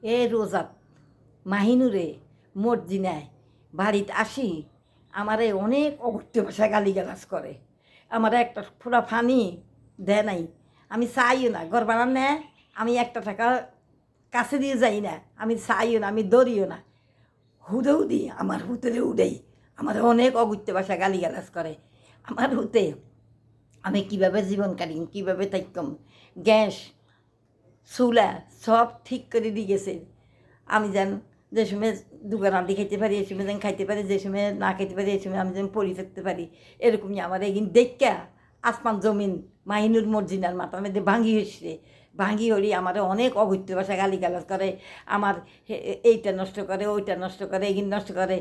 এ রোজাত মাহিনুরে মর্জিনায় বাড়িতে আসি আমারে অনেক অগত্য ভাষায় গালিগালাজ করে। আমারে একটা পুরা ফানি দেয় নাই, আমি চাইও না ঘর বানান না, আমি একটা টাকা কাছে দিয়ে যাই না, আমি চাইও না, আমি দৌড়িও না, হুদেও দিই আমার হুতেরে উড়েই আমার অনেক অগুত্য ভাষা গালিগালাজ করে। আমার হুতে আমি কীভাবে জীবন কাটিম, কীভাবে থাকতাম, গ্যাস চুলা সব ঠিক করে দিয়ে গেছে। আমি যেন যে সময় দুগার রাঁধি খাইতে পারি, এই সময় যেন খাইতে পারি, যে সময় না খাইতে পারি এই সময় আমি যেন পড়ে থাকতে পারি, এরকমই আমার এগিন দেখা আসমান জমিন মাহিনুর মর্জিনার মাথার মধ্যে ভাঙি হয়েছে। ভাঙি হলি আমার অনেক অবৈধ ভাষা গালিগালাজ করে, আমার এইটা নষ্ট করে, ওইটা নষ্ট করে, এগিন নষ্ট করে।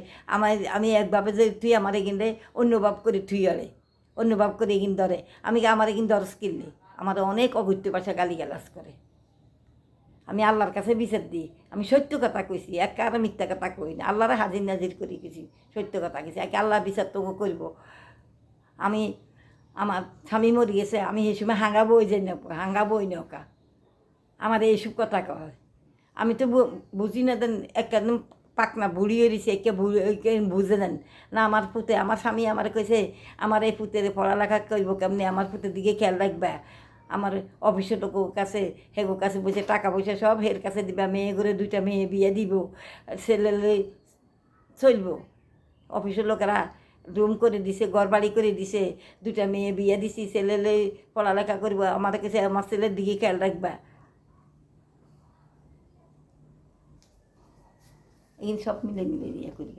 আমি একভাবে যে তুই আমার এগিনে অন্যভাব করে তুই আরে অন্যভাব করে এগিন ধরে, আমি আমার এগিন দরস কিনলে আমার অনেক অবৈধ ভাষা গালিগালাজ করে। আমি আল্লাহর কাছে বিচার দিই, আমি সত্য কথা কইছি, এক আর মিথ্যা কথা কই না, আল্লাহরে হাজির নাজির করে গেছি, সত্য কথা কইছি, একে আল্লাহ বিচার তোকে করব। আমি আমার স্বামী মরে গেছে, আমি এই সময় হাঙ্গাবো ওই যে হাঙ্গাবো ওই নৌকা, আমার এইসব কথা কয়। আমি তো বুঝি না দেন, একটা পাকনা বুড়ি হয়েছে, একে বুঝে দেন না। আমার পুতে, আমার স্বামী আমার কইছে আমার এই পুতের পড়ালেখা করবো কেমনি, আমার পুতের দিকে খেয়াল রাখবা, আমার অফিসের লোক কাছে হেগো কাছে বসে টাকা পয়সা সব হের কাছে দিবা, মেয়ে করে দুইটা মেয়ে বিয়ে দিব, ছেলে চলব। অফিসের লোকেরা রুম করে দিছে, ঘর বাড়ি করে দিছে, দুইটা মেয়ে বিয়ে দিছি, ছেলে পড়ালেখা করবো, আমার কাছে আমার ছেলের দিকে খেয়াল রাখবা। এই সব মিলে মিলে ইয়ে করি।